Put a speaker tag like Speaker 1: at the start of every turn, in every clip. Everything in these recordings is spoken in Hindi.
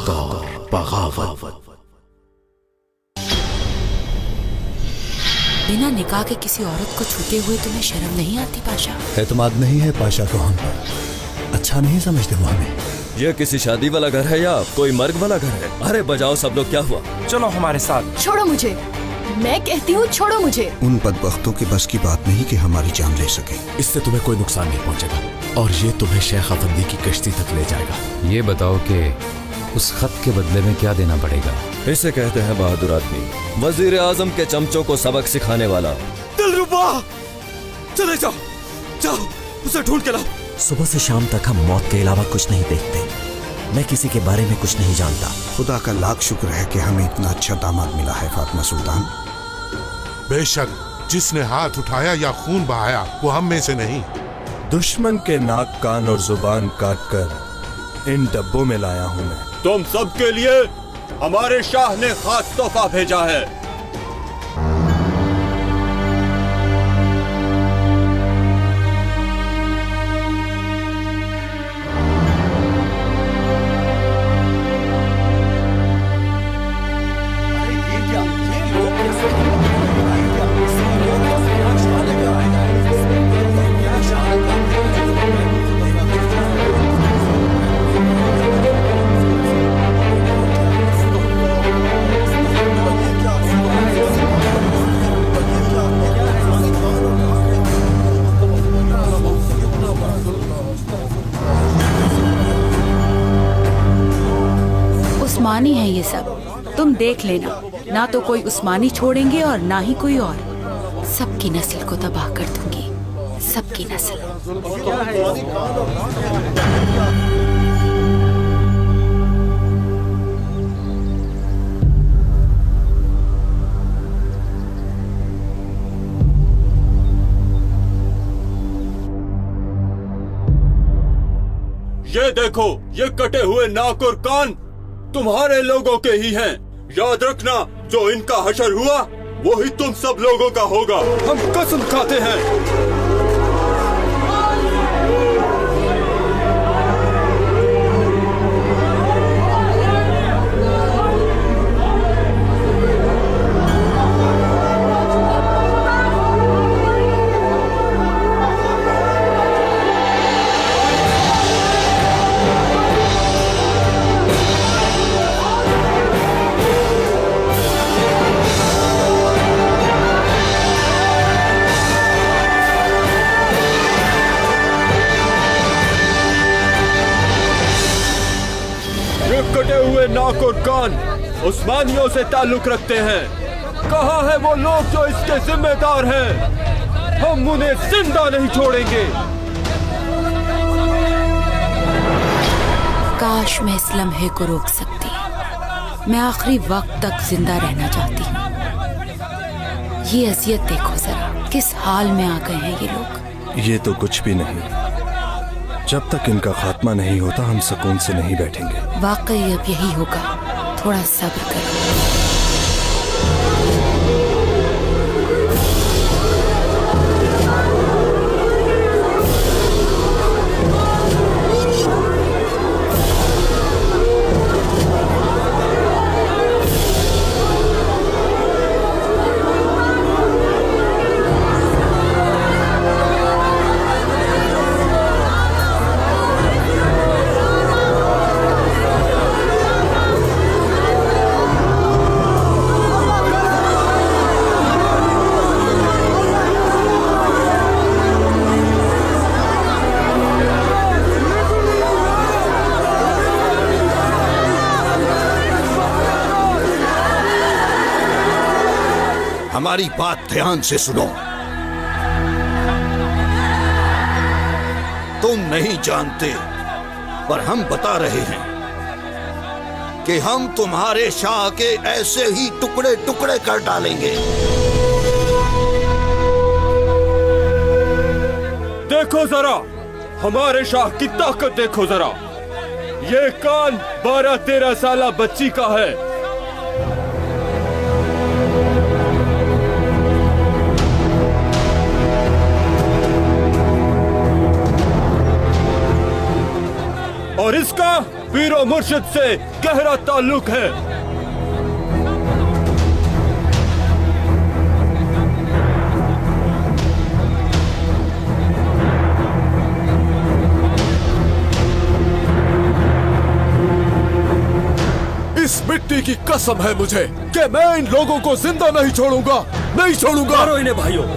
Speaker 1: हक और बगावत।
Speaker 2: बिना निकाह के किसी औरत को छूते हुए तुम्हें शर्म नहीं आती पाशा?
Speaker 3: एतमाद नहीं है पाशा को हम पर, अच्छा नहीं समझते वो हमें।
Speaker 4: ये किसी शादी वाला घर है या कोई मर्ग वाला घर है? अरे बजाओ सब लोग, क्या हुआ?
Speaker 5: चलो हमारे साथ।
Speaker 6: छोड़ो मुझे, मैं कहती हूँ छोड़ो मुझे।
Speaker 7: उन बदबख्तों की बस की बात नहीं कि हमारी जान ले सके।
Speaker 1: इससे तुम्हें कोई नुकसान नहीं पहुंचेगा और ये तुम्हें शेख अफंदी की कश्ती तक ले जाएगा।
Speaker 8: ये बताओ कि उस खत के बदले में क्या देना पड़ेगा?
Speaker 4: इसे कहते हैं बहादुर आदमी, वजीर आजम के चमचों को सबक सिखाने वाला।
Speaker 9: दिलरुबा, चले जाओ, जाओ उसे ढूंढ के लाओ।
Speaker 10: सुबह से शाम तक हम मौत के अलावा कुछ नहीं देखते। मैं किसी के बारे में कुछ नहीं जानता।
Speaker 7: खुदा का लाख शुक्र है कि हमें इतना अच्छा दामाद मिला है फातिमा सुल्तान।
Speaker 11: बेशक जिसने हाथ उठाया या खून बहाया वो हम में से नहीं।
Speaker 3: दुश्मन के नाक, कान और जुबान काट कर इन डब्बों में लाया हूँ मैं।
Speaker 9: तुम सबके लिए हमारे शाह ने खास तोहफा भेजा है।
Speaker 2: उस्मानी है ये सब, तुम देख लेना। ना तो कोई उस्मानी छोड़ेंगे और ना ही कोई और। सबकी नस्ल को तबाह कर दूंगी, सबकी नस्ल।
Speaker 9: ये देखो, ये कटे हुए नाक और कान तुम्हारे लोगों के ही हैं। याद रखना, जो इनका हशर हुआ वो ही तुम सब लोगों का होगा। हम कसम खाते हैं। कटे हुए नाक और कान उस्मानियों से ताल्लुक रखते हैं। कहाँ है वो लोग जो इसके जिम्मेदार हैं? हम उन्हें जिंदा नहीं छोड़ेंगे।
Speaker 2: काश मैं इस लम्हे को रोक सकती। मैं आखिरी वक्त तक जिंदा रहना चाहती हूँ। ये अजियत देखो जरा, किस हाल में आ गए हैं ये लोग।
Speaker 3: ये तो कुछ भी नहीं। जब तक इनका खात्मा नहीं होता हम सुकून से नहीं बैठेंगे।
Speaker 2: वाकई अब यही होगा, थोड़ा सब्र करो।
Speaker 7: हमारी बात ध्यान से सुनो। तुम नहीं जानते, पर हम बता रहे हैं कि हम तुम्हारे शाह के ऐसे ही टुकड़े टुकड़े कर डालेंगे।
Speaker 9: देखो जरा, हमारे शाह की ताकत देखो जरा। ये कान 12-13 साला बच्ची का है। और इसका पीरो मुर्शिद से गहरा ताल्लुक है।
Speaker 1: इस मिट्टी की कसम है मुझे कि मैं इन लोगों को जिंदा नहीं छोड़ूंगा, नहीं छोड़ूंगा।
Speaker 4: मारो इन्हें भाइयों।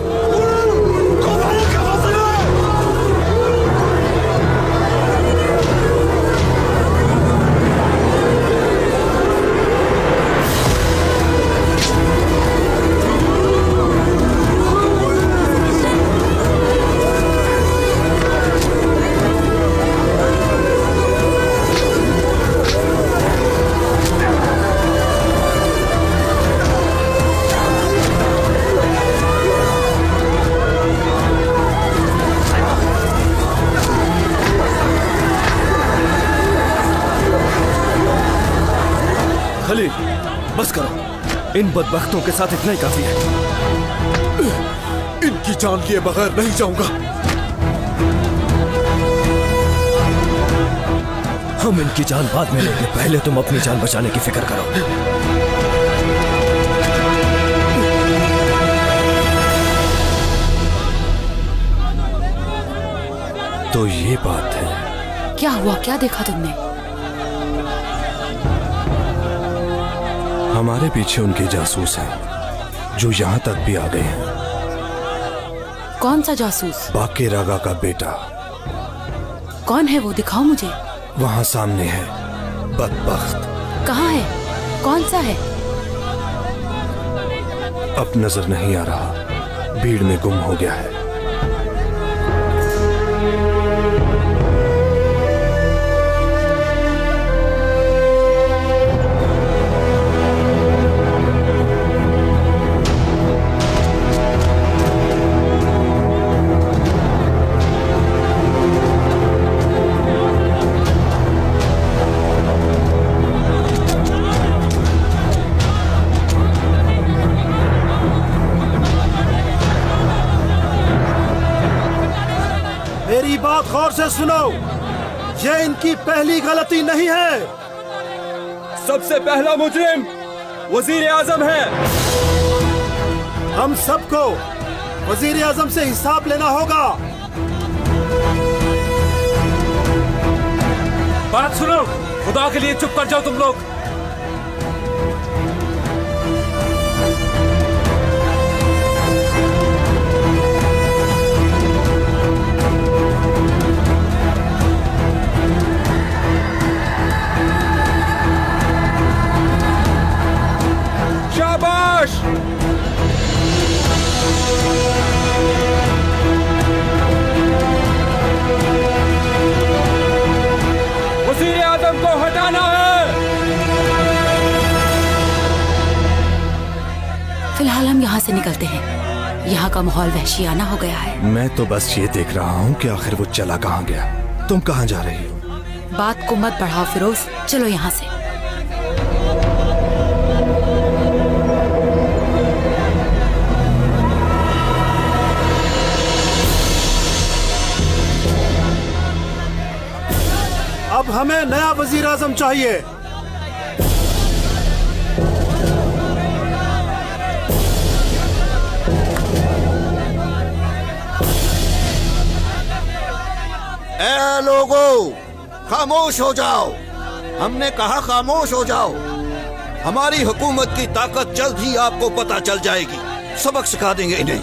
Speaker 3: खलील, बस करो। इन बदबख्तों के साथ इतना ही काफी है।
Speaker 1: इनकी जान लिए बगैर नहीं जाऊंगा।
Speaker 10: हम इनकी जान बाद में लेंगे, पहले तुम अपनी जान बचाने की फिक्र करो।
Speaker 3: तो ये बात है।
Speaker 2: क्या हुआ, क्या देखा तुमने?
Speaker 3: हमारे पीछे उनके जासूस हैं जो यहाँ तक भी आ गए हैं।
Speaker 2: कौन सा जासूस?
Speaker 3: बाके रागा का बेटा।
Speaker 2: कौन है वो, दिखाओ मुझे।
Speaker 3: वहाँ सामने है, बदबख्त।
Speaker 2: कहाँ है, कौन सा है?
Speaker 3: अब नजर नहीं आ रहा, भीड़ में गुम हो गया है।
Speaker 5: मेरी बात गौर से सुनो, ये इनकी पहली गलती नहीं है।
Speaker 9: सबसे पहला मुजरिम वजीर आजम है।
Speaker 5: हम सबको वजीर आजम से हिसाब लेना होगा।
Speaker 8: बात सुनो, खुदा के लिए चुप कर जाओ तुम लोग।
Speaker 9: शाबाश! वज़ीर आज़म को हटाना है।
Speaker 2: फिलहाल हम यहाँ से निकलते हैं, यहाँ का माहौल वहशियाना हो गया है।
Speaker 3: मैं तो बस ये देख रहा हूँ कि आखिर वो चला कहाँ गया। तुम कहाँ जा रही हो?
Speaker 2: बात को मत बढ़ाओ फिरोज, चलो यहाँ से।
Speaker 5: अब हमें नया वजीर आजम चाहिए।
Speaker 7: ए लोगों, खामोश हो जाओ। हमने कहा खामोश हो जाओ। हमारी हुकूमत की ताकत जल्द ही आपको पता चल जाएगी। सबक सिखा देंगे इन्हें।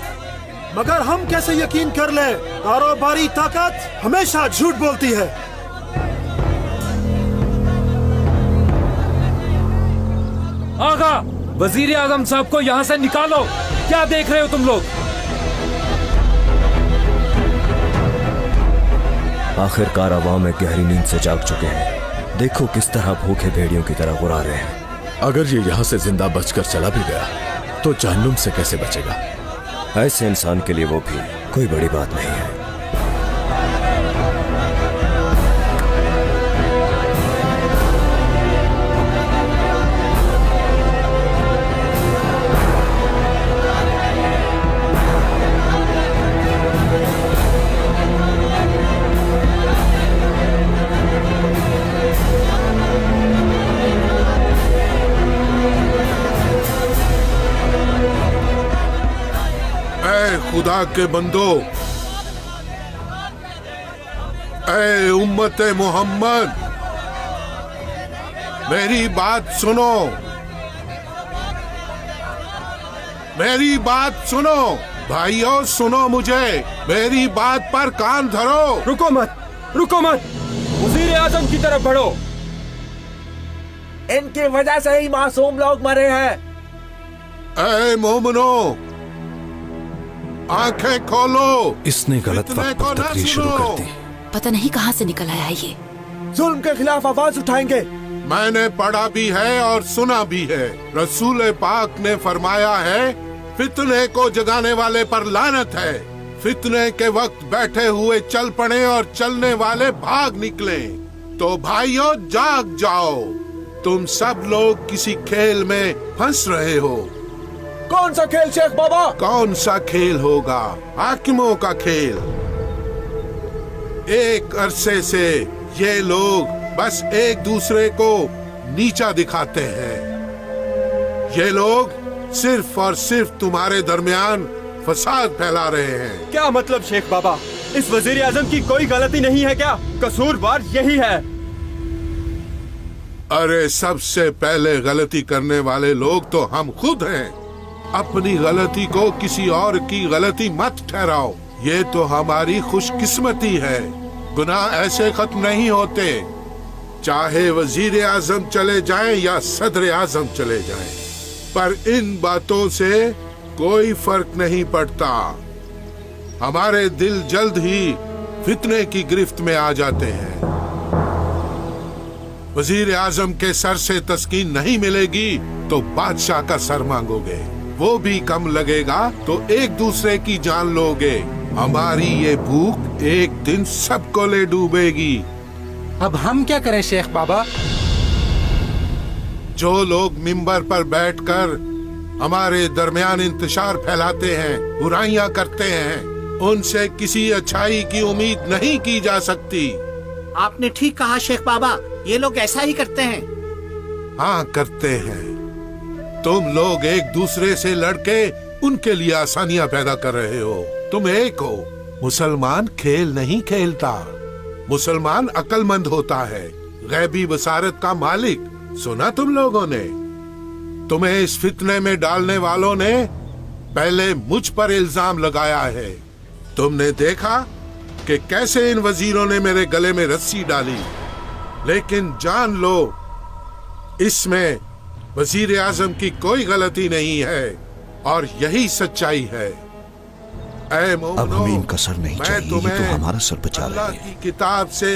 Speaker 5: मगर हम कैसे यकीन कर ले? कारोबारी ताकत हमेशा झूठ बोलती है।
Speaker 8: आगा, वजीर आजम साहब को यहाँ से निकालो। क्या देख रहे हो तुम लोग?
Speaker 10: आखिरकार अवाम में गहरी नींद से जाग चुके हैं। देखो किस तरह भूखे भेड़ियों की तरह गुर्रा रहे हैं।
Speaker 1: अगर ये यहाँ से जिंदा बचकर चला भी गया तो जहन्नुम से कैसे बचेगा?
Speaker 10: ऐसे इंसान के लिए वो भी कोई बड़ी बात नहीं है।
Speaker 11: खुदा के बंदो, ऐ उम्मत मोहम्मद, मेरी बात सुनो, मेरी बात सुनो भाइयों, सुनो मुझे, मेरी बात पर कान धरो।
Speaker 8: रुको मत, रुको मत, वजीर आजम की तरफ बढ़ो।
Speaker 12: इनकी वजह से ही मासूम लोग मरे हैं।
Speaker 11: ऐ मोमनो, आंखें खोलो।
Speaker 3: इसने गलत वक्त पर तकरीर शुरू कर दी।
Speaker 2: पता नहीं कहाँ से निकल आया ये।
Speaker 12: जुल्म के खिलाफ आवाज उठाएंगे।
Speaker 11: मैंने पढ़ा भी है और सुना भी है। रसूल पाक ने फरमाया है, फितने को जगाने वाले पर लानत है। फितने के वक्त बैठे हुए चल पड़े और चलने वाले भाग निकले। तो भाइयों जाग जाओ, तुम सब लोग किसी खेल में फंस रहे हो।
Speaker 12: कौन सा खेल शेख बाबा?
Speaker 11: कौन सा खेल होगा? हाकिमों का खेल। एक अरसे से ये लोग बस एक दूसरे को नीचा दिखाते हैं। ये लोग सिर्फ और सिर्फ तुम्हारे दरमियान फसाद फैला रहे हैं।
Speaker 9: क्या मतलब शेख बाबा? इस वजीर आजम की कोई गलती नहीं है क्या? कसूरवार यही है।
Speaker 11: अरे सबसे पहले गलती करने वाले लोग तो हम खुद हैं। अपनी गलती को किसी और की गलती मत ठहराओ। ये तो हमारी खुशकिस्मती है। गुनाह ऐसे खत्म नहीं होते, चाहे वजीर आजम चले जाएं या सदर आजम चले जाएं। पर इन बातों से कोई फर्क नहीं पड़ता। हमारे दिल जल्द ही फितने की गिरफ्त में आ जाते हैं। वजीर आजम के सर से तस्कीन नहीं मिलेगी तो बादशाह का सर मांगोगे, वो भी कम लगेगा तो एक दूसरे की जान लोगे। हमारी ये भूख एक दिन सबको ले डूबेगी।
Speaker 5: अब हम क्या करें शेख बाबा?
Speaker 11: जो लोग मिंबर पर बैठकर हमारे दरमियान इंतशार फैलाते हैं, बुराइयां करते हैं, उनसे किसी अच्छाई की उम्मीद नहीं की जा सकती।
Speaker 13: आपने ठीक कहा शेख बाबा, ये लोग ऐसा ही करते हैं।
Speaker 11: हाँ करते हैं। तुम लोग एक दूसरे से लड़के उनके लिए आसानियां पैदा कर रहे हो। तुम एक हो। मुसलमान खेल नहीं खेलता, मुसलमान अक्लमंद होता है, गैबी बसारत का मालिक। सुना तुम लोगों ने? तुम्हें इस फितने में डालने वालों ने पहले मुझ पर इल्जाम लगाया है। तुमने देखा कि कैसे इन वजीरों ने मेरे गले में रस्सी डाली। लेकिन जान लो, इसमें वजीर आजम की कोई गलती नहीं है और यही सच्चाई है।
Speaker 7: अब हमें इनका सर नहीं चाहिए, ये तो हमारा सर बचा रहे हैं।
Speaker 11: की किताब से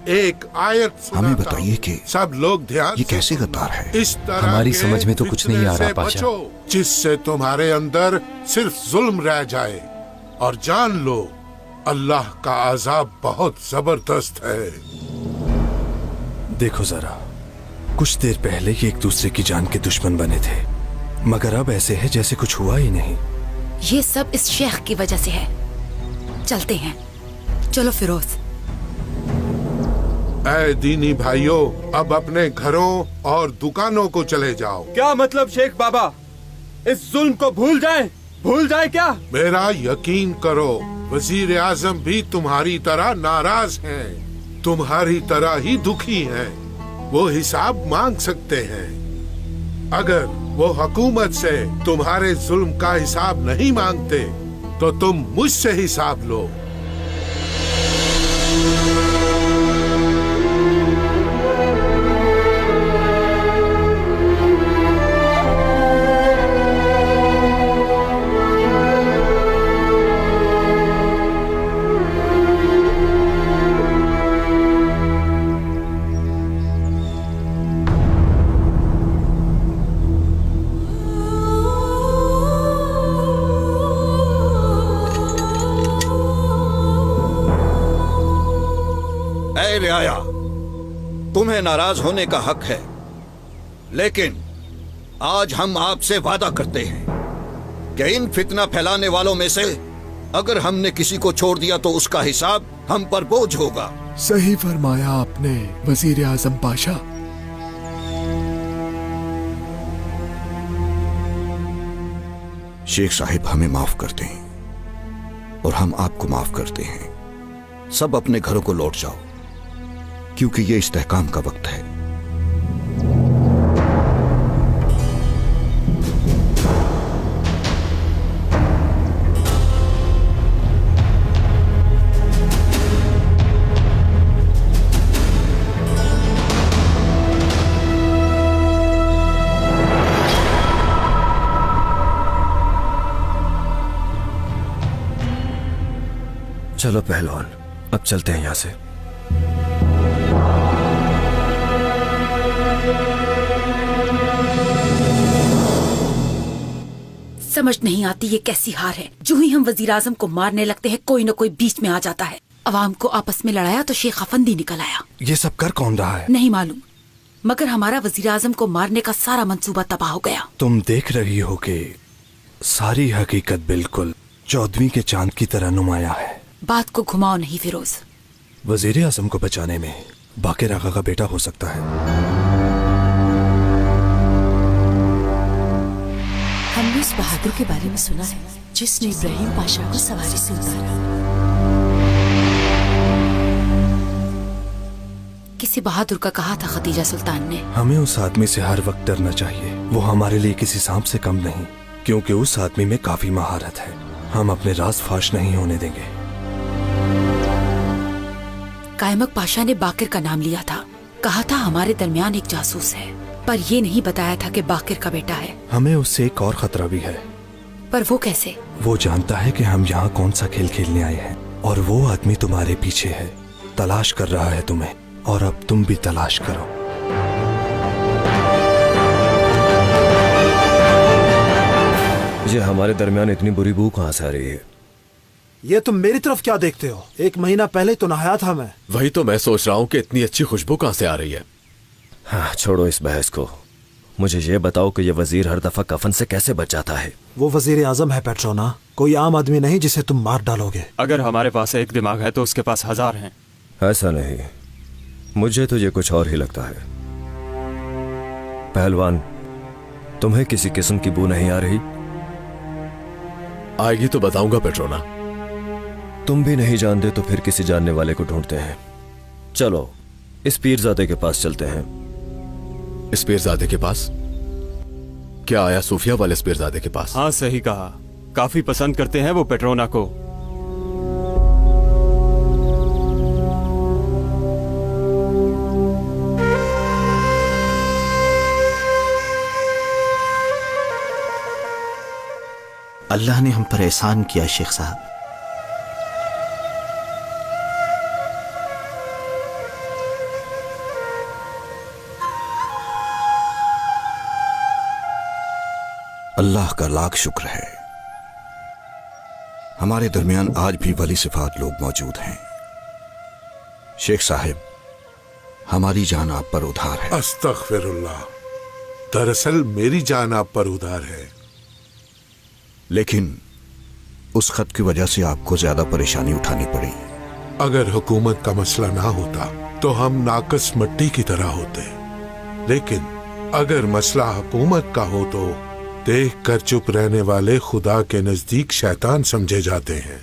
Speaker 11: एक आयत
Speaker 7: हमें बताइए कि
Speaker 11: सब लोग ध्यान
Speaker 7: ये कैसे गद्दार है?
Speaker 11: इस तरह
Speaker 8: हमारी समझ में तो कुछ नहीं आ रहा पाशा।
Speaker 11: जिससे तुम्हारे अंदर सिर्फ जुल्म रह जाए। और जान लो, अल्लाह का अजाब बहुत जबरदस्त है।
Speaker 3: देखो जरा, कुछ देर पहले ये एक दूसरे की जान के दुश्मन बने थे, मगर अब ऐसे है जैसे कुछ हुआ ही नहीं।
Speaker 2: ये सब इस शेख की वजह से है। चलते हैं, चलो फिरोज।
Speaker 11: ऐ दीनी भाइयों, अब अपने घरों और दुकानों को चले जाओ।
Speaker 9: क्या मतलब शेख बाबा? इस जुल्म को भूल जाएं? भूल जाए क्या?
Speaker 11: मेरा यकीन करो, वजीर आजम भी तुम्हारी तरह नाराज हैं, तुम्हारी तरह ही दुखी हैं। वो हिसाब मांग सकते हैं। अगर वो हुकूमत से तुम्हारे जुल्म का हिसाब नहीं मांगते तो तुम मुझसे हिसाब लो।
Speaker 7: रियाया, तुम्हें नाराज होने का हक है, लेकिन आज हम आपसे वादा करते हैं कि इन फितना फैलाने वालों में से अगर हमने किसी को छोड़ दिया तो उसका हिसाब हम पर बोझ होगा।
Speaker 1: सही फरमाया आपने वजीर आजम पाशा।
Speaker 7: शेख साहिब, हमें माफ कर दें। और हम आपको माफ करते हैं। सब अपने घरों को लौट जाओ, क्योंकि ये इस्तेहकाम का वक्त है।
Speaker 10: चलो पहलवान, अब चलते हैं यहां से।
Speaker 2: समझ नहीं आती ये कैसी हार है। जो ही हम वजीर आजम को मारने लगते हैं कोई न कोई बीच में आ जाता है। अवाम को आपस में लड़ाया तो शेख अफंदी निकल आया।
Speaker 3: ये सब कर कौन रहा है?
Speaker 2: नहीं मालूम, मगर हमारा वजीर आजम को मारने का सारा मंसूबा तबाह हो गया।
Speaker 3: तुम देख रही हो कि सारी हकीकत बिल्कुल 14वीं के चांद की तरह नुमाया है।
Speaker 2: बात को घुमाओ नहीं फिरोज।
Speaker 3: वजीर आजम को बचाने में बाकिर आगा का बेटा हो सकता है।
Speaker 6: हमने उस बहादुर के बारे में सुना है जिसने इब्राहिम पाशा को सवारी से उतारा।
Speaker 2: किसी बहादुर का कहा था खदीजा सुल्तान ने।
Speaker 3: हमें उस आदमी से हर वक्त डरना चाहिए। वो हमारे लिए किसी सांप से कम नहीं, क्योंकि उस आदमी में काफी महारत है। हम अपने राज फाश नहीं होने देंगे।
Speaker 2: कायमक पाशा ने बाकिर का नाम लिया था। कहा था हमारे दरमियान एक जासूस है, पर ये नहीं बताया था कि बाकिर का बेटा है।
Speaker 3: हमें उससे एक और खतरा भी है।
Speaker 2: पर वो कैसे?
Speaker 3: वो जानता है कि हम यहाँ कौन सा खेल खेलने आए हैं, और वो आदमी तुम्हारे पीछे है, तलाश कर रहा है तुम्हें, और अब तुम भी तलाश करो।
Speaker 10: ये हमारे दरमियान इतनी बुरी बू कहाँ से आ रही है?
Speaker 5: ये तुम मेरी तरफ क्या देखते हो? 1 महीना पहले तो नहाया था मैं।
Speaker 1: वही तो मैं सोच रहा हूँ कि इतनी अच्छी खुशबू कहाँ से आ रही है।
Speaker 10: हाँ, छोड़ो इस बहस को। मुझे ये बताओ कि ये वजीर हर दफा कफन से कैसे बच जाता है?
Speaker 5: वो वजीर आजम है पेट्रोना, कोई आम आदमी नहीं जिसे तुम मार डालोगे।
Speaker 9: अगर हमारे पास एक दिमाग है तो उसके पास 1000 हैं।
Speaker 10: ऐसा नहीं, मुझे तो ये कुछ और ही लगता है। पहलवान, तुम्हें किसी किस्म की बू नहीं आ रही?
Speaker 1: आएगी तो बताऊंगा पेट्रोना।
Speaker 10: तुम भी नहीं जानते तो फिर किसी जानने वाले को ढूंढते हैं। चलो इस पीरजादे के पास चलते हैं।
Speaker 1: इस पीरजादे के पास? क्या आया सूफिया वाले इस पीरजादे के पास?
Speaker 9: हाँ सही कहा, काफी पसंद करते हैं वो पेट्रोना को।
Speaker 13: अल्लाह ने हम पर एहसान किया शेख साहब।
Speaker 7: अल्लाह का लाख शुक्र है, हमारे दरमियान आज भी वली सिफात लोग मौजूद हैं। शेख साहिब, हमारी जान आप पर उधार है।
Speaker 11: अस्तगफिरुल्लाह, दरअसल मेरी जान आप पर उधार है।
Speaker 7: लेकिन उस खत की वजह से आपको ज्यादा परेशानी उठानी पड़ी।
Speaker 11: अगर हुकूमत का मसला ना होता तो हम नाकस मिट्टी की तरह होते, लेकिन अगर मसला हुकूमत का हो तो देख कर चुप रहने वाले खुदा के नजदीक शैतान समझे जाते हैं।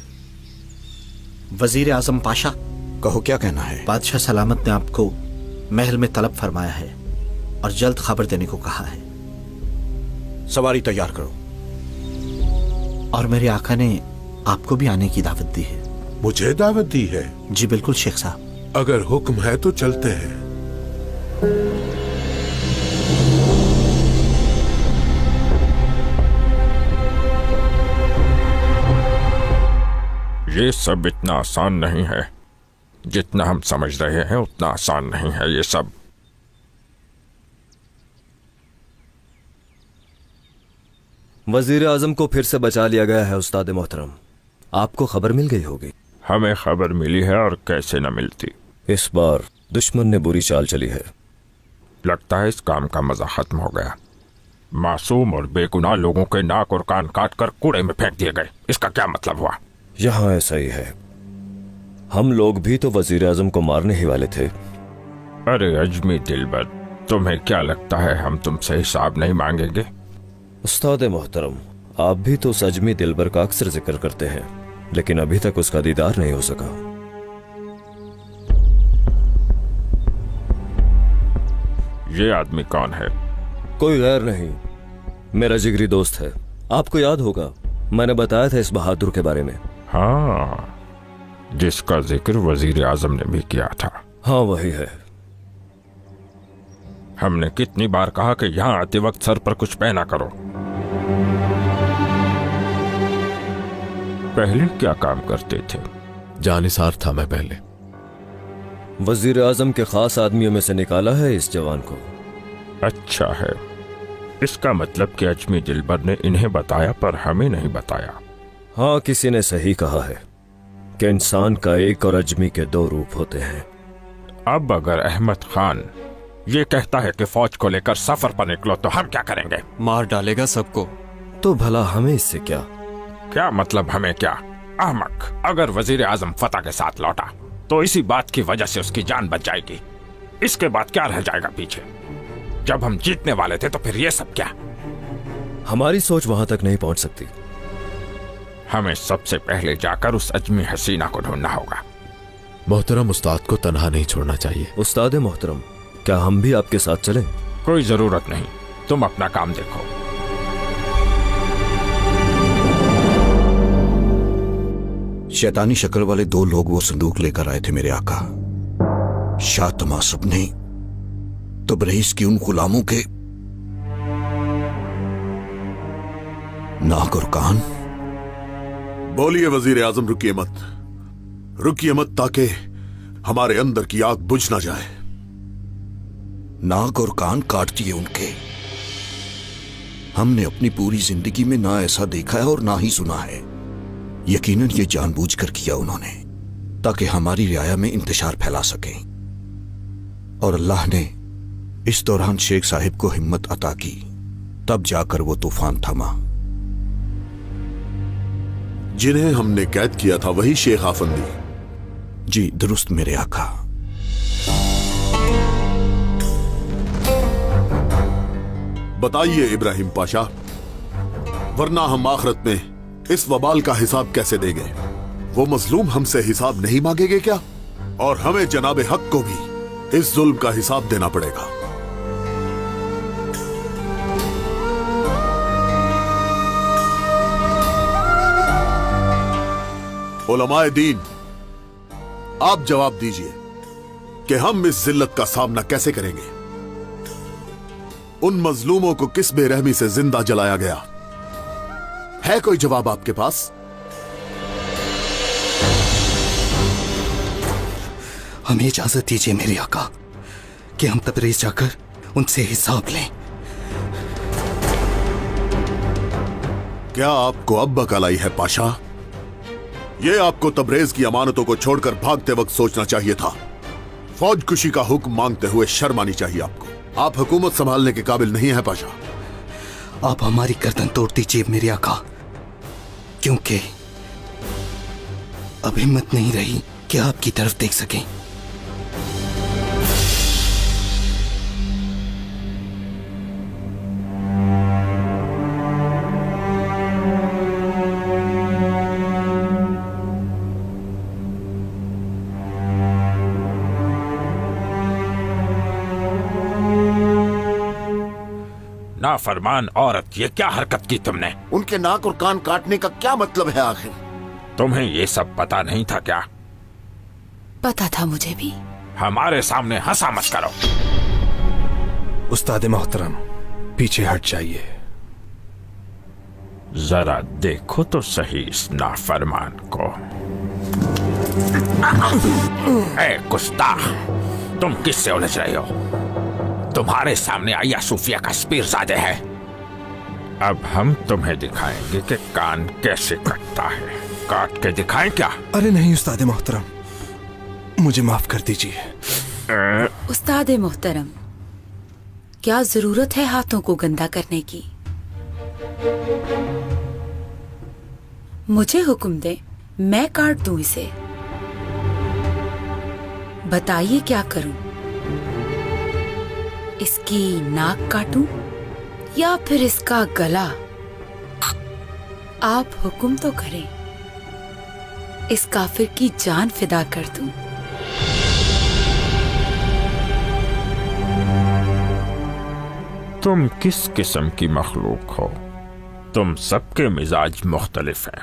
Speaker 13: वजीर आजम पाशा,
Speaker 7: कहो क्या कहना है?
Speaker 13: बादशाह सलामत ने आपको महल में तलब फरमाया है और जल्द खबर देने को कहा है।
Speaker 7: सवारी तैयार करो।
Speaker 13: और मेरे आका ने आपको भी आने की दावत दी है।
Speaker 11: मुझे दावत दी है?
Speaker 13: जी बिल्कुल शेख साहब।
Speaker 11: अगर हुक्म है तो चलते हैं।
Speaker 14: ये सब इतना आसान नहीं है, जितना हम समझ रहे हैं उतना आसान नहीं है ये सब।
Speaker 10: वजीर आजम को फिर से बचा लिया गया है उस्ताद मोहतरम। आपको खबर मिल गई होगी।
Speaker 14: हमें खबर मिली है, और कैसे न मिलती।
Speaker 10: इस बार दुश्मन ने बुरी चाल चली है।
Speaker 14: लगता है इस काम का मजा खत्म हो गया। मासूम और बेगुनाह लोगों के नाक और कान काट कर कूड़े में फेंक दिए गए। इसका क्या मतलब हुआ?
Speaker 10: यहाँ ऐसा ही है। हम लोग भी तो वजीर आजम को मारने ही वाले थे।
Speaker 14: अरे अजमी दिलबर, तुम्हें क्या लगता है हम तुमसे हिसाब नहीं मांगेंगे?
Speaker 10: उस्ताद मोहतरम, आप भी तो उस अजमी दिलबर का अक्सर जिक्र करते हैं। लेकिन अभी तक उसका दीदार नहीं हो सका।
Speaker 14: ये आदमी कौन है?
Speaker 10: कोई गैर नहीं, मेरा जिगरी दोस्त है। आपको याद होगा, मैंने बताया था इस बहादुर के बारे में।
Speaker 14: हाँ, जिसका जिक्र वजीर आजम ने भी किया था।
Speaker 10: हाँ, वही है।
Speaker 14: हमने कितनी बार कहा कि यहाँ आते वक्त सर पर कुछ पहना करो। पहले क्या काम करते थे?
Speaker 1: जानिसार था मैं पहले।
Speaker 10: वजीर आजम के खास आदमियों में से निकाला है इस जवान को।
Speaker 14: अच्छा है, इसका मतलब कि अजमी दिलबर ने इन्हें बताया पर हमें नहीं बताया।
Speaker 10: हाँ, किसी ने सही कहा है कि इंसान का एक और अजमी के दो रूप होते हैं।
Speaker 14: अब अगर अहमद खान ये कहता है कि फौज को लेकर सफर पर निकलो तो हम क्या करेंगे?
Speaker 15: मार डालेगा सबको।
Speaker 10: तो भला हमें इससे क्या?
Speaker 14: क्या मतलब हमें क्या? अहमक, अगर वजीर आजम फतह के साथ लौटा तो इसी बात की वजह से उसकी जान बच जाएगी। इसके बाद क्या रह जाएगा पीछे? जब हम जीतने वाले थे तो फिर ये सब क्या?
Speaker 10: हमारी सोच वहां तक नहीं पहुंच सकती।
Speaker 14: हमें सबसे पहले जाकर उस अजमी हसीना को ढूंढना होगा।
Speaker 1: मोहतरम, उस्ताद को तन्हा नहीं छोड़ना चाहिए।
Speaker 10: उस्ताद मोहतरम, क्या हम भी आपके साथ चलें?
Speaker 14: कोई जरूरत नहीं, तुम अपना काम देखो।
Speaker 7: शैतानी शक्ल वाले दो लोग वो संदूक लेकर आए थे मेरे आका। शाह तमासब ने तबरेज की उन गुलामों के नाक और कान।
Speaker 11: बोलिए वजीर आजम, रुकिए मत, रुकिए मत, ताकि हमारे अंदर की आग बुझ ना जाए।
Speaker 7: नाक और कान काट दिए उनके। हमने अपनी पूरी जिंदगी में ना ऐसा देखा है और ना ही सुना है। यकीनन ये जानबूझकर किया उन्होंने, ताकि हमारी रियाया में इंतशार फैला सकें। और अल्लाह ने इस दौरान शेख साहिब को हिम्मत अता की, तब जाकर वो तूफान थमा।
Speaker 11: जिन्हें हमने कैद किया था वही शेख आफंदी?
Speaker 7: जी दुरुस्त मेरे आका।
Speaker 11: बताइए इब्राहिम पाशा, वरना हम आखिरत में इस वबाल का हिसाब कैसे देंगे? वो मजलूम हमसे हिसाब नहीं मांगेंगे क्या? और हमें जनाबे हक को भी इस जुल्म का हिसाब देना पड़ेगा। उलमाए दीन, आप जवाब दीजिए कि हम इस जिल्लत का सामना कैसे करेंगे? उन मजलूमों को किस बेरहमी से जिंदा जलाया गया? है कोई जवाब आपके पास?
Speaker 16: हमें इजाजत दीजिए मेरे आका कि हम तबरेज जाकर उनसे हिसाब लें।
Speaker 11: क्या आपको अब बकल आई है पाशा? ये आपको तबरेज की अमानतों को छोड़कर भागते वक्त सोचना चाहिए था। फौज कुशी का हुक्म मांगते हुए शर्म आनी चाहिए आपको। आप हुकूमत संभालने के काबिल नहीं है पाशा।
Speaker 16: आप हमारी गर्दन तोड़ दीजिए मेरे आका, क्योंकि अब हिम्मत नहीं रही कि आपकी तरफ देख सकें।
Speaker 14: नाफरमान औरत, ये क्या हरकत की तुमने?
Speaker 7: उनके नाक और कान काटने का क्या मतलब है आखिर?
Speaker 14: तुम्हें ये सब पता नहीं था क्या?
Speaker 2: पता था मुझे भी।
Speaker 14: हमारे सामने हंसा मत करो।
Speaker 3: उस्ताद मोहतरम, पीछे हट जाइए।
Speaker 14: जरा देखो तो सही इस नाफरमान को। ए गुस्ताख, तुम किससे उलझ रहे हो? तुम्हारे सामने आया सूफिया का पीरजादे है। अब हम तुम्हें दिखाएंगे कि कान कैसे कटता है। काट के दिखाएं क्या?
Speaker 3: अरे नहीं उस्ताद मोहतरम, मुझे माफ कर दीजिए।
Speaker 2: उस्ताद मोहतरम, क्या जरूरत है हाथों को गंदा करने की? मुझे हुक्म दे, मैं काट दूं इसे। बताइए क्या करूं? इसकी नाक काटूं या फिर इसका गला? आप हुक्म तो करें। इस काफिर की जान फिदा कर दूं।
Speaker 14: तुम किस किस्म की मखलूक हो? तुम सबके मिजाज मुख्तलिफ हैं।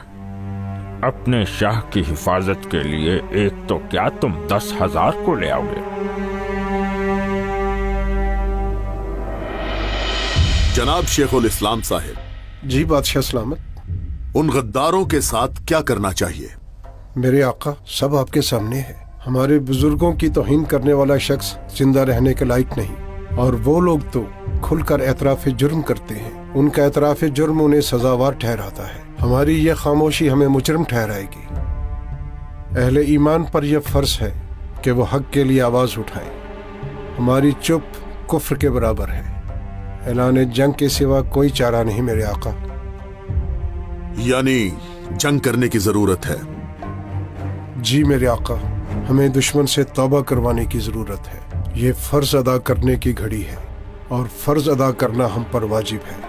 Speaker 14: अपने शाह की हिफाजत के लिए एक तो क्या तुम 10,000 को ले आओगे?
Speaker 15: जनाब शेखुल इस्लाम साहिब।
Speaker 5: जी बादशाह सलामत।
Speaker 15: उन गद्दारों के साथ क्या करना चाहिए?
Speaker 5: मेरे आका, सब आपके सामने है। हमारे बुजुर्गों की तौहीन करने वाला शख्स जिंदा रहने के लायक नहीं, और वो लोग तो खुलकर एतराफ़ जुर्म करते हैं। उनका एतराफ़ जुर्म उन्हें सजावार ठहराता है। हमारी ये खामोशी हमें मुजरिम ठहराएगी। अहले ईमान पर यह फर्ज है कि वो हक के लिए आवाज़ उठाएं। हमारी चुप कुफ्र के बराबर है। ऐलान जंग के सिवा कोई चारा नहीं मेरे आका।
Speaker 15: यानी जंग करने की जरूरत है?
Speaker 5: जी मेरे आका, हमें दुश्मन से तौबा करवाने की जरूरत है। ये फर्ज अदा करने की घड़ी है, और फर्ज अदा करना हम पर वाजिब है।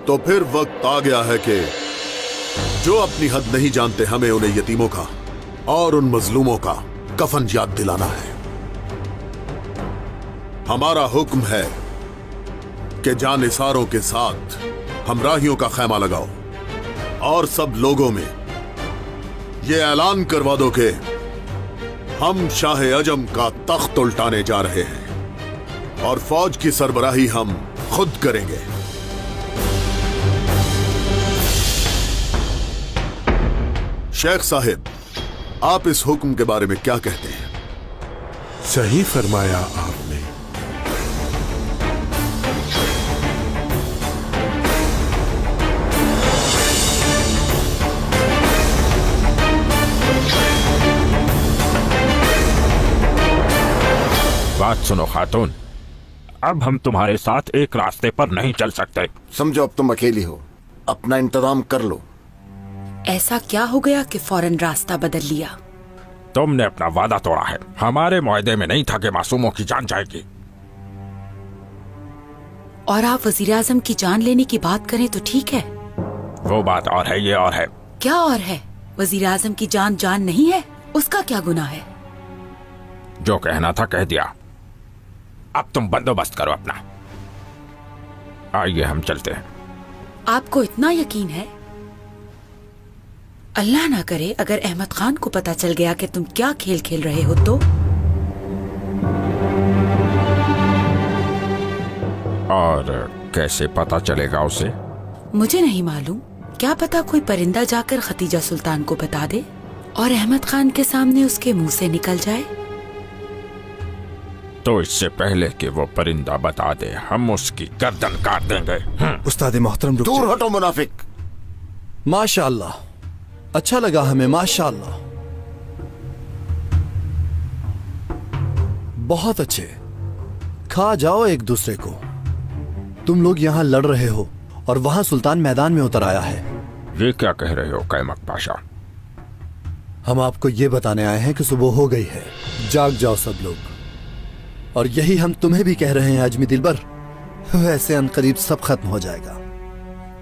Speaker 15: तो फिर वक्त आ गया है कि जो अपनी हद नहीं जानते, हमें उन्हें यतीमों का और उन मजलूमों का कफन याद दिलाना है। हमारा हुक्म है कि जानिसारों के साथ हमराहियों का खैमा लगाओ और सब लोगों में ये ऐलान करवा दो कि हम शाह अजम का तख्त उल्टाने जा रहे हैं और फौज की सरबराही हम खुद करेंगे। शेख साहिब, आप इस हुक्म के बारे में क्या कहते हैं?
Speaker 11: सही फरमाया आपने।
Speaker 14: बात सुनो खातून, अब हम तुम्हारे साथ एक रास्ते पर नहीं चल सकते।
Speaker 7: समझो अब तुम अकेली हो, अपना इंतजाम कर लो।
Speaker 2: ऐसा क्या हो गया कि फौरन रास्ता बदल लिया?
Speaker 14: तुमने अपना वादा तोड़ा है। हमारे मुआहदे में नहीं था कि मासूमों की जान जाएगी।
Speaker 2: और आप वजीर आजम की जान लेने की बात करें तो ठीक है।
Speaker 14: वो बात और है, ये और है।
Speaker 2: क्या और है? वजीर आजम की जान जान नहीं है, उसका क्या गुनाह है?
Speaker 14: जो कहना था कह दिया। अब तुम बंदोबस्त करो अपना। आइए हम चलते हैं।
Speaker 2: आपको इतना यकीन है? अल्लाह ना करे अगर अहमद खान को पता चल गया कि तुम क्या खेल खेल रहे हो तो?
Speaker 14: और कैसे पता चलेगा उसे?
Speaker 2: मुझे नहीं मालूम। क्या पता कोई परिंदा जाकर खतीजा सुल्तान को बता दे और अहमद खान के सामने उसके मुंह से निकल जाए।
Speaker 14: तो इससे पहले कि वो परिंदा बता दे, हम उसकी गर्दन काट देंगे।
Speaker 3: उस्ताद मोहतरम,
Speaker 7: दूर हटो मुनाफिक।
Speaker 3: माशाअल्लाह, अच्छा लगा हमें, माशाअल्लाह, बहुत अच्छे। खा जाओ एक दूसरे को। तुम लोग यहाँ लड़ रहे हो और वहां सुल्तान मैदान में उतर आया है।
Speaker 14: ये क्या कह रहे हो कैमक पाशा?
Speaker 3: हम आपको ये बताने आए हैं कि सुबह हो गई है, जाग जाओ सब लोग। और यही हम तुम्हें भी कह रहे हैं अजमी दिलबर, वैसे अनकरीब सब खत्म हो जाएगा।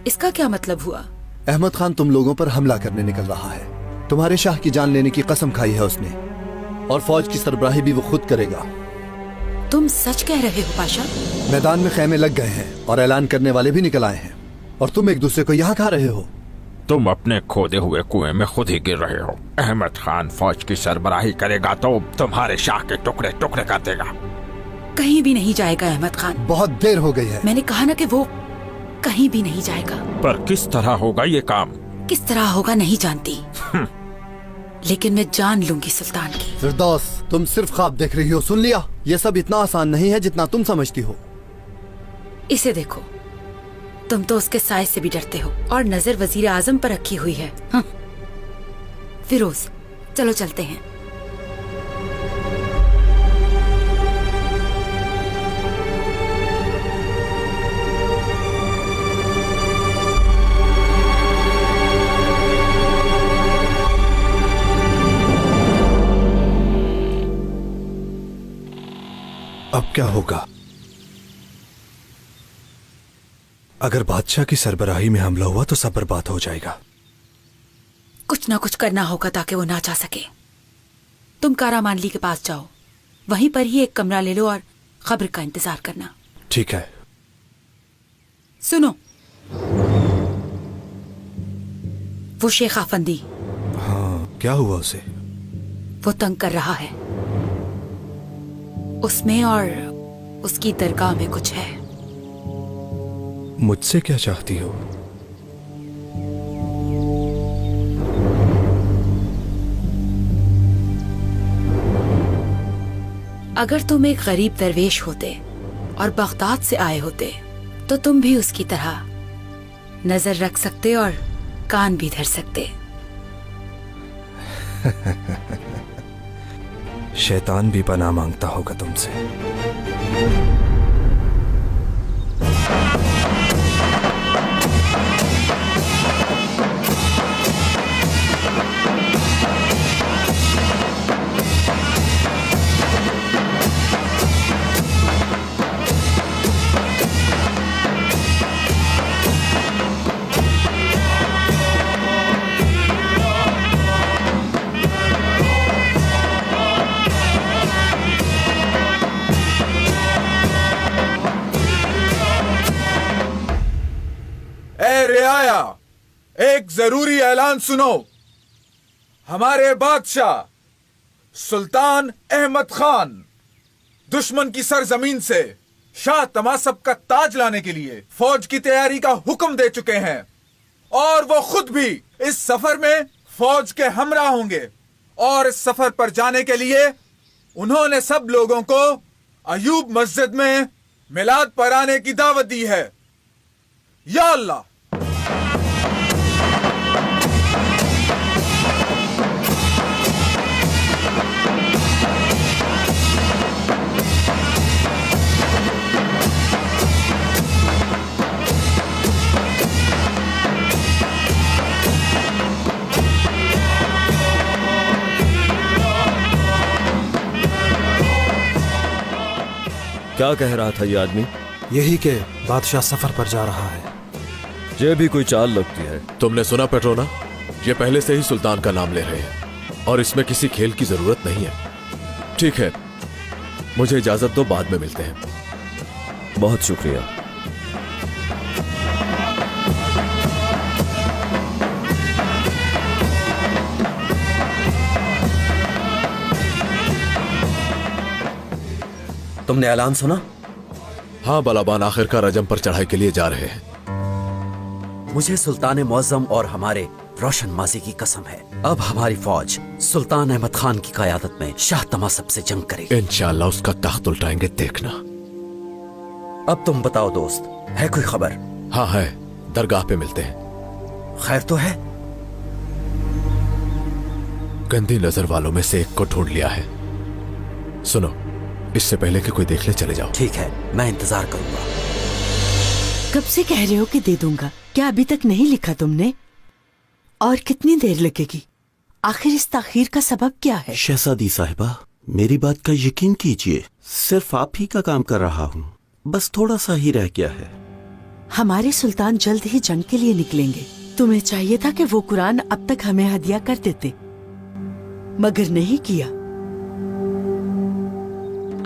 Speaker 2: इसका क्या मतलब हुआ?
Speaker 3: अहमद खान तुम लोगों पर हमला करने निकल रहा है। तुम्हारे शाह की जान लेने की कसम खाई है उसने, और फौज की सरबराही भी वो खुद करेगा।
Speaker 2: तुम सच कह रहे हो पाशा?
Speaker 3: मैदान में खैमे लग गए हैं और ऐलान करने वाले भी निकल आए हैं, और तुम एक दूसरे को यहाँ खा रहे हो।
Speaker 14: तुम अपने खोदे हुए कुएं में खुद ही गिर रहे हो। अहमद खान फौज की सरबराही करेगा तो तुम्हारे शाह के टुकड़े टुकड़े कर देगा।
Speaker 2: कहीं भी नहीं जाएगा अहमद खान।
Speaker 3: बहुत देर हो गई है।
Speaker 2: मैंने कहा ना कि वो कहीं भी नहीं जाएगा।
Speaker 14: पर किस तरह होगा ये काम?
Speaker 2: किस तरह होगा नहीं जानती, लेकिन मैं जान लूंगी सुल्तान की।
Speaker 3: फिरदौस, तुम सिर्फ ख्वाब देख रही हो। सुन लिया, ये सब इतना आसान नहीं है जितना तुम समझती हो।
Speaker 2: इसे देखो, तुम तो उसके साए से भी डरते हो और नजर वजीर आजम पर रखी हुई है। फिरोज, चलो चलते हैं।
Speaker 16: अब क्या होगा? अगर बादशाह की सरबराही में हमला हुआ तो सब बर्बाद हो जाएगा।
Speaker 2: कुछ ना कुछ करना होगा ताकि वो ना जा सके। तुम कारा मानली के पास जाओ, वहीं पर ही एक कमरा ले लो और खबर का इंतजार करना।
Speaker 16: ठीक है।
Speaker 2: सुनो, वो शेख आफंदी।
Speaker 16: हाँ, क्या हुआ उसे?
Speaker 2: वो तंग कर रहा है। उसमें और उसकी दरगाह में कुछ है।
Speaker 16: मुझसे क्या चाहती हो?
Speaker 2: अगर तुम एक गरीब दरवेश होते और बगदाद से आए होते तो तुम भी उसकी तरह नजर रख सकते और कान भी धर सकते।
Speaker 16: शैतान भी पनाह मांगता होगा तुमसे।
Speaker 1: एक जरूरी ऐलान सुनो। हमारे बादशाह सुल्तान अहमद खान दुश्मन की सरजमीन से शाह तमासब का ताज लाने के लिए फौज की तैयारी का हुक्म दे चुके हैं और वो खुद भी इस सफर में फौज के हमरा होंगे। और इस सफर पर जाने के लिए उन्होंने सब लोगों को अयूब मस्जिद में मिलाद पर आने की दावत दी है। या अल्लाह।
Speaker 4: क्या कह रहा था ये आदमी?
Speaker 16: यही के बादशाह सफर पर जा रहा है।
Speaker 4: ये भी कोई चाल लगती है।
Speaker 1: तुमने सुना पेट्रोना? ये पहले से ही सुल्तान का नाम ले रहे हैं और इसमें किसी खेल की जरूरत नहीं है। ठीक है, मुझे इजाजत दो, बाद में मिलते हैं।
Speaker 4: बहुत शुक्रिया।
Speaker 17: तुमने ऐलान सुना?
Speaker 1: हाँ बलाबान, आखिरकार अजम पर चढ़ाई के लिए जा रहे हैं।
Speaker 17: मुझे सुल्तान मुअज्जम और हमारे रोशन माजी की कसम है, अब हमारी फौज सुल्तान अहमद खान की क़यादत में शाह तमासब से जंग करेगी।
Speaker 1: इंशाअल्लाह उसका तख्त उल्टाएंगे, देखना।
Speaker 17: अब तुम बताओ दोस्त, है कोई खबर?
Speaker 1: हाँ है, दरगाह पे मिलते हैं।
Speaker 17: खैर तो है?
Speaker 1: गंदी नजर वालों में से एक को ढूंढ लिया है। सुनो, इससे पहले कि कोई देख ले चले जाओ।
Speaker 17: ठीक है, मैं इंतजार करूंगा।
Speaker 6: कब से कह रहे हो कि दे दूंगा, क्या अभी तक नहीं लिखा तुमने? और कितनी देर लगेगी? आखिर इस ताखीर का सबब क्या है?
Speaker 18: शहजादी साहिबा, मेरी बात का यकीन कीजिए, सिर्फ आप ही का काम कर रहा हूँ, बस थोड़ा सा ही रह गया है।
Speaker 6: हमारे सुल्तान जल्द ही जंग के लिए निकलेंगे। तुम्हें चाहिए था कि वो कुरान अब तक हमें हदिया कर देते, मगर नहीं किया।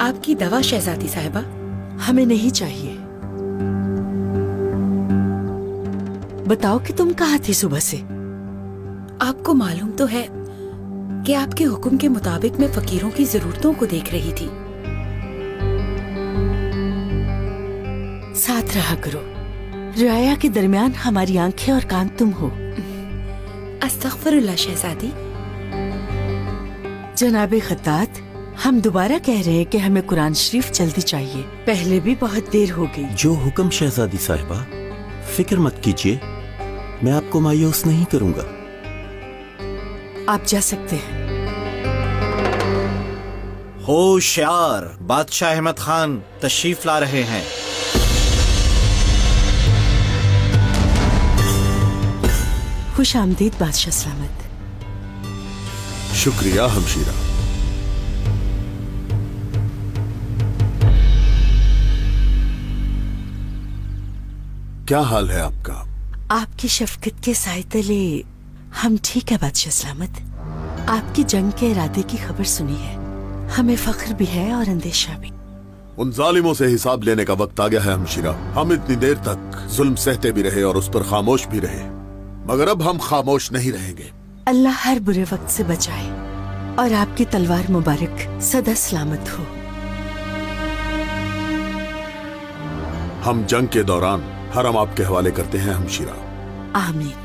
Speaker 2: आपकी दवा शहजादी साहिबा?
Speaker 6: हमें नहीं चाहिए। बताओ कि तुम कहाँ थी सुबह से?
Speaker 2: आपको मालूम तो है कि आपके हुक्म के मुताबिक मैं फकीरों की जरूरतों को देख रही थी।
Speaker 6: साथ रहा करो, रियाया के दरमियान हमारी आंखें और कान तुम हो।
Speaker 2: अस्तगफिरुल्लाह शहजादी।
Speaker 6: जनाबे खत्तात, हम दोबारा कह रहे हैं कि हमें कुरान शरीफ जल्दी चाहिए, पहले भी बहुत देर हो गई।
Speaker 18: जो हुक्म शहजादी साहिबा, फिक्र मत कीजिए, मैं आपको मायूस नहीं करूंगा।
Speaker 6: आप जा सकते हैं।
Speaker 13: होशियार, बादशाह अहमद खान तशरीफ ला रहे हैं।
Speaker 6: खुश आमदीद बादशाह सलामत।
Speaker 15: शुक्रिया हमशीरा। क्या हाल है आपका?
Speaker 6: आपकी शफकत के साए तले हम ठीक है बादशाह सलामत। आपकी जंग के इरादे की खबर सुनी है, हमें फख्र भी है और अंदेशा भी।
Speaker 15: उन जालिमों से हिसाब लेने का वक्त आ गया है हमशीरा। हम इतनी देर तक जुल्म सहते भी रहे और उस पर खामोश भी रहे, मगर अब हम खामोश नहीं रहेंगे।
Speaker 6: अल्लाह हर बुरे वक्त से बचाए और आपकी तलवार मुबारक सदा सलामत हो।
Speaker 15: हम जंग के दौरान हरम आपके हवाले करते हैं हमशीरा।
Speaker 6: आमीन।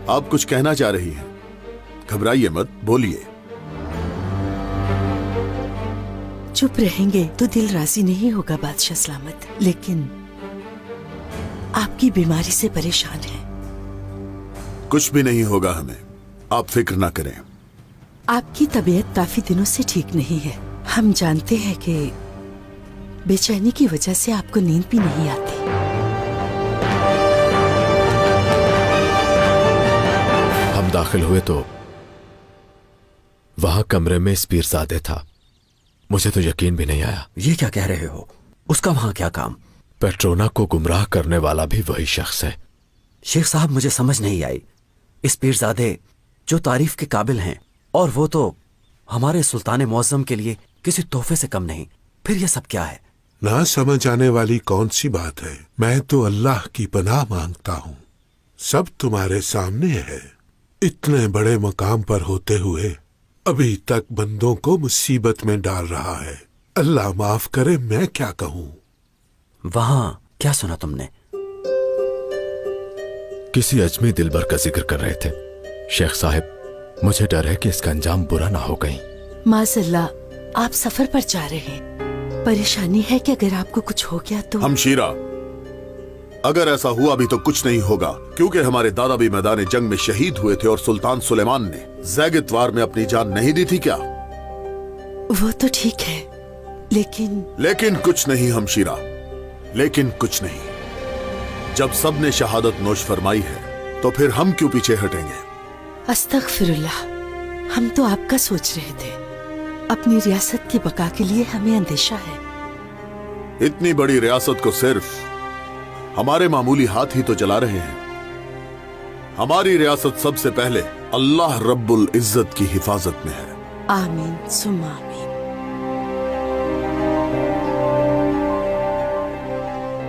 Speaker 15: आप कुछ कहना चाह रही हैं? घबराइए मत, बोलिए।
Speaker 6: चुप रहेंगे तो दिल राजी नहीं होगा बादशाह सलामत, लेकिन आपकी बीमारी से परेशान है।
Speaker 15: कुछ भी नहीं होगा हमें, आप फिक्र ना करें।
Speaker 6: आपकी तबीयत काफी दिनों से ठीक नहीं है। हम जानते हैं कि बेचैनी की वजह से आपको नींद भी नहीं आती।
Speaker 19: हम दाखिल हुए तो वहां कमरे में स्पीरजादे था। मुझे तो यकीन भी नहीं आया।
Speaker 17: ये क्या कह रहे हो? उसका वहां क्या काम?
Speaker 19: पेट्रोना को गुमराह करने वाला भी वही शख्स है।
Speaker 17: शेख साहब, मुझे समझ नहीं आई। स्पीरजादे जो तारीफ के काबिल हैं, और वो तो हमारे सुल्तान मुअज्जम के लिए किसी तोहफे से कम नहीं। फिर ये सब क्या है?
Speaker 11: ना समझ आने वाली कौन सी बात है। मैं तो अल्लाह की पनाह मांगता हूँ। सब तुम्हारे सामने है। इतने बड़े मकाम पर होते हुए अभी तक बंदों को मुसीबत में डाल रहा है। अल्लाह माफ करे, मैं क्या कहूँ।
Speaker 17: वहां क्या सुना तुमने?
Speaker 19: किसी अजमी दिलबर का जिक्र कर रहे थे। शेख साहब, मुझे डर है कि इसका अंजाम बुरा ना हो कहीं।
Speaker 6: माज़अल्लाह, आप सफर पर जा रहे हैं। परेशानी है कि अगर आपको कुछ हो गया तो।
Speaker 15: हमशीरा, अगर ऐसा हुआ भी तो कुछ नहीं होगा, क्योंकि हमारे दादा भी मैदान जंग में शहीद हुए थे और सुल्तान सुलेमान ने ज़ैगितवार में अपनी जान नहीं दी थी क्या?
Speaker 6: वो तो ठीक है, लेकिन
Speaker 15: कुछ नहीं हमशीरा, लेकिन कुछ नहीं। जब सब ने शहादत नोश फरमाई है तो फिर हम क्यों पीछे हटेंगे?
Speaker 6: अस्तगफिरुल्लाह, हम तो आपका सोच रहे थे। अपनी रियासत की बका के लिए हमें अंदेशा है।
Speaker 15: इतनी बड़ी रियासत को सिर्फ हमारे मामूली हाथ ही तो चला रहे हैं। हमारी रियासत सबसे पहले अल्लाह रब्बुल इज्जत की हिफाजत में है।
Speaker 6: आमीन सुम्मा आमीन।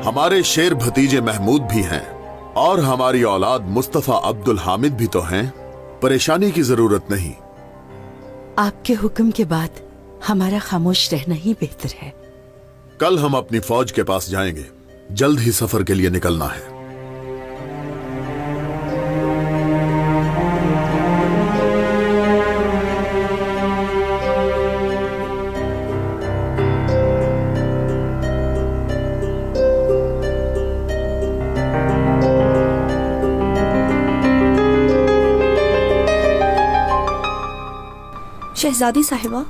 Speaker 15: हमारे शेर भतीजे महमूद भी हैं और हमारी औलाद मुस्तफा अब्दुल हामिद भी तो हैं। परेशानी की जरूरत नहीं।
Speaker 6: आपके हुक्म के बाद हमारा खामोश रहना ही बेहतर है।
Speaker 15: कल हम अपनी फौज के पास जाएंगे। जल्द ही सफर के लिए निकलना है।
Speaker 20: शहजादी साहिबा,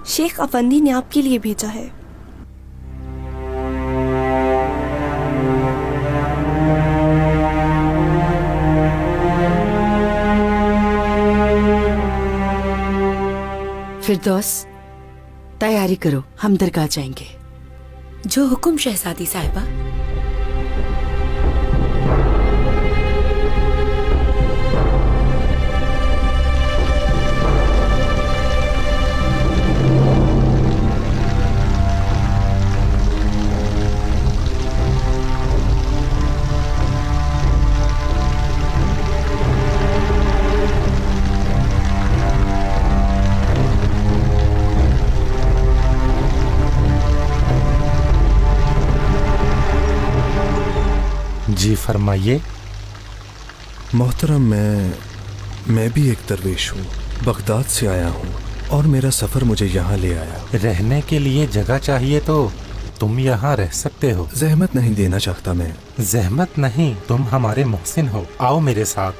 Speaker 20: शेख अफंदी ने आपके लिए भेजा है।
Speaker 6: फिरदौस, तैयारी करो, हम दरगाह जाएंगे।
Speaker 2: जो हुक्म शहजादी साहिबा।
Speaker 21: जी फरमाइए।
Speaker 3: मोहतरम, मैं भी एक दरवेश हूँ, बगदाद से आया हूँ और मेरा सफ़र मुझे यहाँ ले आया।
Speaker 21: रहने के लिए जगह चाहिए तो तुम यहाँ रह सकते हो।
Speaker 3: जहमत नहीं देना चाहता मैं।
Speaker 21: जहमत नहीं, तुम हमारे मोहसिन हो, आओ मेरे साथ।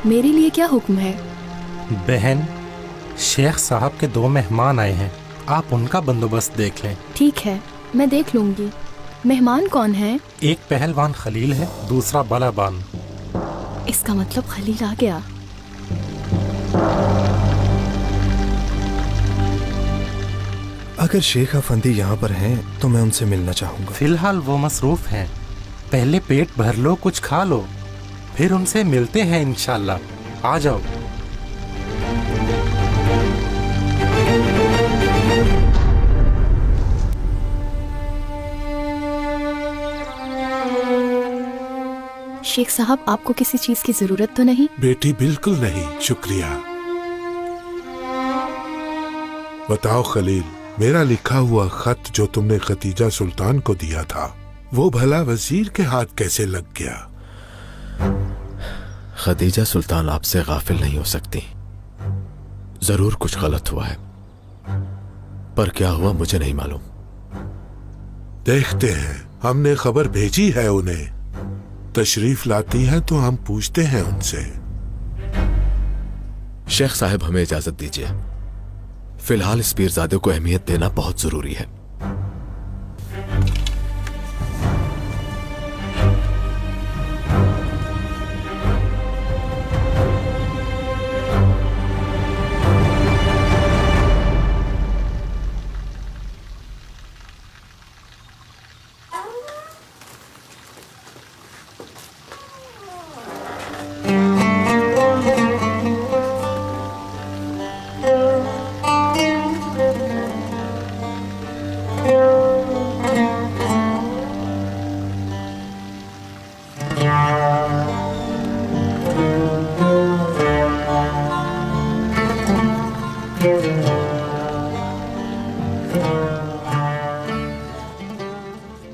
Speaker 20: मेरे लिए क्या हुक्म है?
Speaker 21: बहन, शेख साहब के 2 मेहमान आए हैं, आप उनका बंदोबस्त देख लें।
Speaker 20: ठीक है, मैं देख लूंगी। मेहमान कौन है?
Speaker 21: एक पहलवान खलील है, दूसरा बलाबान।
Speaker 20: इसका मतलब खलील आ गया।
Speaker 3: अगर शेख अफंदी यहाँ पर हैं तो मैं उनसे मिलना चाहूंगा।
Speaker 21: फिलहाल वो मसरूफ हैं। पहले पेट भर लो, कुछ खा लो, फिर उनसे मिलते हैं इंशाल्लाह। आ जाओ।
Speaker 20: शेख साहब, आपको किसी चीज की जरूरत तो नहीं?
Speaker 11: बेटी बिल्कुल नहीं, शुक्रिया। बताओ खलील, मेरा लिखा हुआ खत जो तुमने खतीजा सुल्तान को दिया था वो भला वजीर के हाथ कैसे लग गया?
Speaker 19: खदीजा सुल्तान आपसे गाफिल नहीं हो सकती। जरूर कुछ गलत हुआ है, पर क्या हुआ मुझे नहीं मालूम।
Speaker 11: देखते हैं, हमने खबर भेजी है उन्हें। तशरीफ लाती है तो हम पूछते हैं उनसे।
Speaker 19: शेख साहब, हमें इजाजत दीजिए। फिलहाल इस पीरजादे को अहमियत देना बहुत जरूरी है।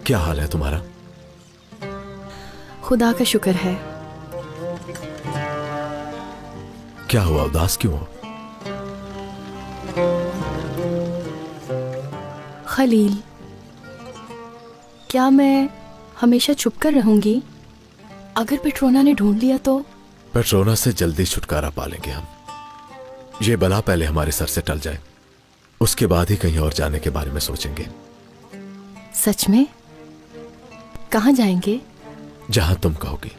Speaker 19: क्या हाल है तुम्हारा?
Speaker 20: खुदा का शुक्र है।
Speaker 19: क्या हुआ, उदास क्यों हो?
Speaker 20: खलील, क्या मैं हमेशा छुप कर रहूंगी? अगर पेट्रोना ने ढूंढ लिया तो?
Speaker 19: पेट्रोना से जल्दी छुटकारा पा लेंगे हम। ये बला पहले हमारे सर से टल जाए, उसके बाद ही कहीं और जाने के बारे में सोचेंगे।
Speaker 20: सच में? कहाँ जाएंगे?
Speaker 19: जहां तुम कहोगी।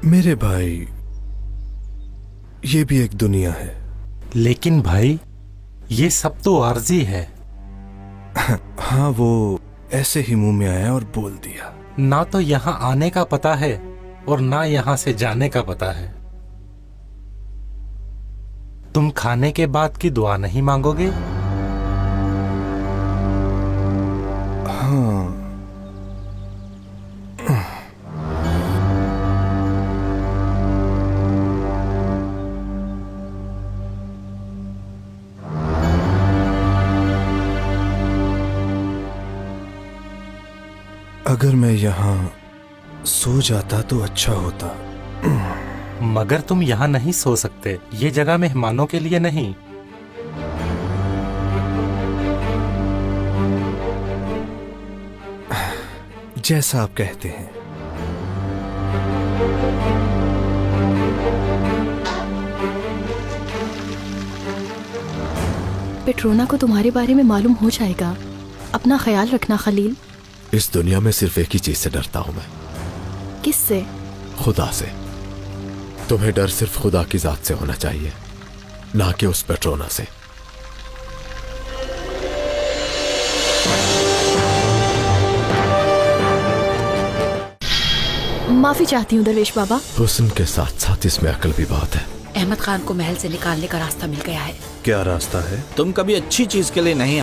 Speaker 3: मेरे भाई, ये भी एक दुनिया है।
Speaker 21: लेकिन भाई, ये सब तो आर्जी है।
Speaker 3: हाँ, वो ऐसे ही मुंह में आया और बोल दिया।
Speaker 21: ना तो यहाँ आने का पता है और ना यहाँ से जाने का पता है। तुम खाने के बाद की दुआ नहीं मांगोगे?
Speaker 3: हाँ। अगर मैं यहाँ सो जाता तो अच्छा होता।
Speaker 21: मगर तुम यहाँ नहीं सो सकते। ये जगह मेहमानों के लिए नहीं।
Speaker 3: जैसा आप कहते हैं।
Speaker 20: पेट्रोना को तुम्हारे बारे में मालूम हो जाएगा। अपना ख्याल रखना खलील।
Speaker 19: इस दुनिया में सिर्फ एक ही चीज से डरता हूं मैं।
Speaker 20: किससे?
Speaker 19: खुदा से। तुम्हें डर सिर्फ खुदा की जात से होना चाहिए, ना कि उस पेट्रोना से।
Speaker 20: माफी चाहती हूँ दरवेश बाबा।
Speaker 19: हुस्न के साथ साथ इसमें अकल भी बहुत है।
Speaker 2: अहमद खान को महल से निकालने का रास्ता मिल गया है।
Speaker 3: क्या रास्ता है?
Speaker 13: तुम कभी अच्छी चीज के लिए नहीं